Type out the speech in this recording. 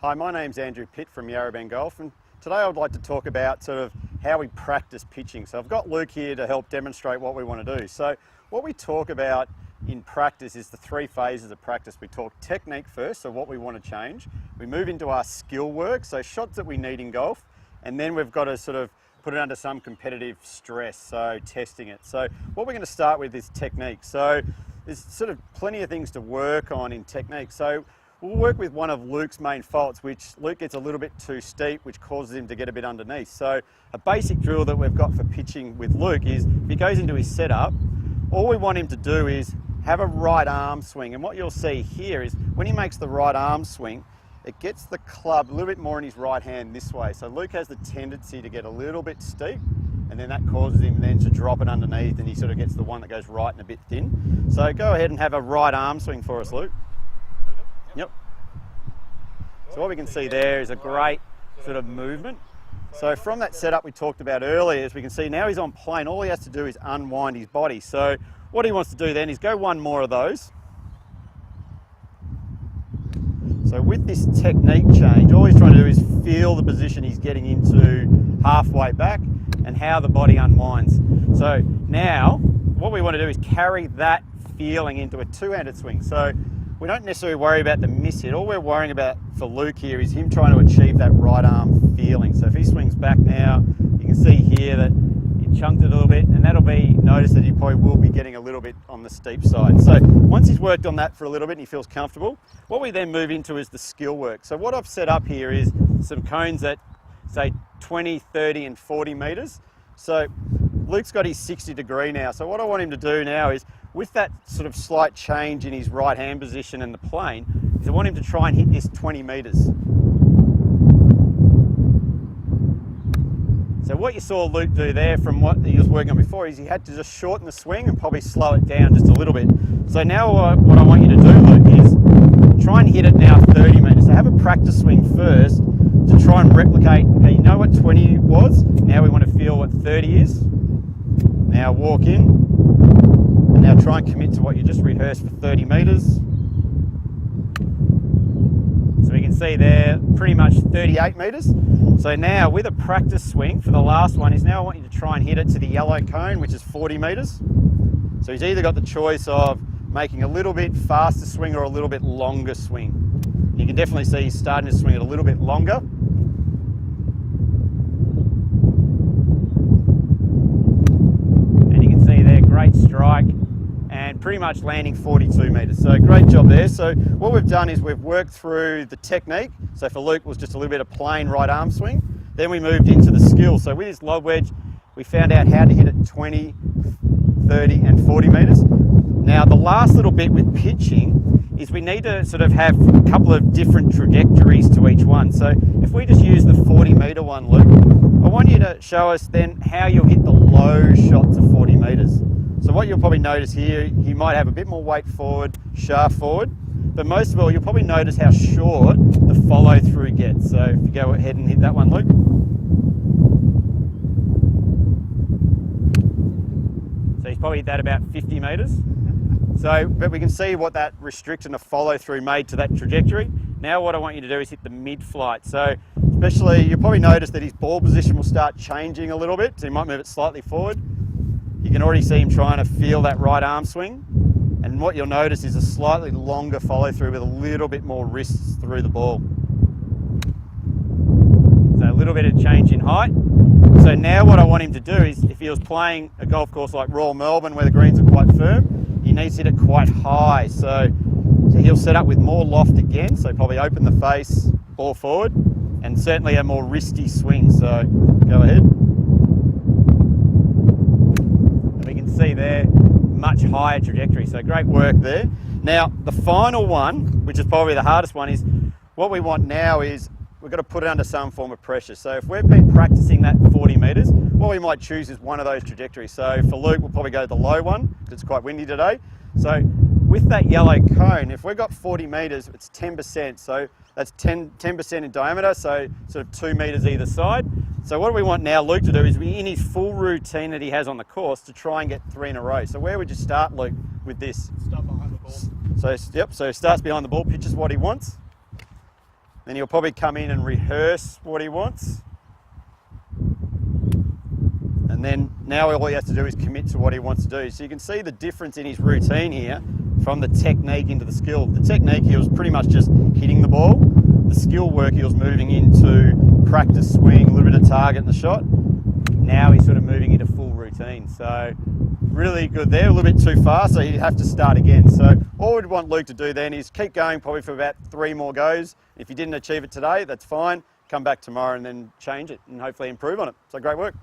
Hi, my name's Andrew Pitt from Yarra Golf, and today I would like to talk about sort of how we practice pitching. So I've got Luke here to help demonstrate what we want to do. So what we talk about in practice is the three phases of practice. We talk technique first, so what we want to change. We move into our skill work, so shots that we need in golf, and then we've got to sort of put it under some competitive stress, so testing it. So what we're going to start with is technique. So there's sort of plenty of things to work on in technique. So we'll work with one of Luke's main faults, which Luke gets a little bit too steep, which causes him to get a bit underneath. So a basic drill that we've got for pitching with Luke is, if he goes into his setup, all we want him to do is have a right arm swing. And what you'll see here is when he makes the right arm swing, it gets the club a little bit more in his right hand this way. So Luke has the tendency to get a little bit steep, and then that causes him then to drop it underneath, and he sort of gets the one that goes right and a bit thin. So go ahead and have a right arm swing for us, Luke. Yep. So what we can see there is a great sort of movement. So from that setup we talked about earlier, as we can see now he's on plane, all he has to do is unwind his body. So what he wants to do then is go one more of those. So with this technique change, all he's trying to do is feel the position he's getting into halfway back and how the body unwinds. So now what we want to do is carry that feeling into a two-handed swing. So we don't necessarily worry about the miss hit. All we're worrying about for Luke here is him trying to achieve that right arm feeling. So if he swings back now, you can see here that he chunked it a little bit, and that'll be, notice that he probably will be getting a little bit on the steep side. So once he's worked on that for a little bit and he feels comfortable, what we then move into is the skill work. So what I've set up here is some cones at say 20, 30 and 40 meters. So Luke's got his 60 degree now. So what I want him to do now is, with that sort of slight change in his right hand position and the plane, is I want him to try and hit this 20 meters. So what you saw Luke do there from what he was working on before is he had to just shorten the swing and probably slow it down just a little bit. So now what I want you to do, Luke, is try and hit it now 30 meters. So have a practice swing first to try and replicate. Now you know what 20 was, now we want to feel what 30 is. Now walk in. Now try and commit to what you just rehearsed for 30 meters. So we can see there pretty much 38 meters. So now with a practice swing for the last one is, now I want you to try and hit it to the yellow cone, which is 40 meters. So he's either got the choice of making a little bit faster swing or a little bit longer swing. You can definitely see he's starting to swing it a little bit longer. And you can see there, great strike, and pretty much landing 42 meters. So great job there. So what we've done is we've worked through the technique. So for Luke it was just a little bit of plain right arm swing. Then we moved into the skill. So with this lob wedge, we found out how to hit it 20, 30 and 40 meters. Now the last little bit with pitching is we need to sort of have a couple of different trajectories to each one. So if we just use the 40 meter one, Luke, I want you to show us then how you'll hit the low shot to 40 meters. So what you'll probably notice here, he might have a bit more weight forward, shaft forward, but most of all, you'll probably notice how short the follow through gets. So if you go ahead and hit that one, Luke. So he's probably hit that about 50 meters. So, but we can see what that restriction of follow through made to that trajectory. Now what I want you to do is hit the mid-flight. So especially, you'll probably notice that his ball position will start changing a little bit, so he might move it slightly forward. You can already see him trying to feel that right arm swing. And what you'll notice is a slightly longer follow through with a little bit more wrists through the ball. So a little bit of change in height. So now what I want him to do is, if he was playing a golf course like Royal Melbourne where the greens are quite firm, he needs to hit it quite high. So he'll set up with more loft again. So probably open the face, ball forward, and certainly a more wristy swing. So go ahead. See there, much higher trajectory, so great work there. Now the final one, which is probably the hardest one, is what we want now is we've got to put it under some form of pressure. So if we've been practicing that 40 meters, what we might choose is one of those trajectories. So for Luke, we'll probably go the low one because it's quite windy today. So with that yellow cone, if we've got 40 meters, it's 10%. So that's 10% in diameter, so sort of 2 meters either side. So what we want now Luke to do is, in his full routine that he has on the course, to try and get 3 in a row. So where would you start, Luke, with this? Start behind the ball. So, yep, so starts behind the ball, pitches what he wants. Then he'll probably come in and rehearse what he wants. And then now all he has to do is commit to what he wants to do. So you can see the difference in his routine here from the technique into the skill. The technique, he was pretty much just hitting the ball. The skill work, he was moving into practice swing, a little bit of target in the shot. Now he's sort of moving into full routine. So really good there, a little bit too fast, so he'd have to start again. So all we'd want Luke to do then is keep going probably for about 3 more goes. If you didn't achieve it today, that's fine. Come back tomorrow and then change it and hopefully improve on it. So great work.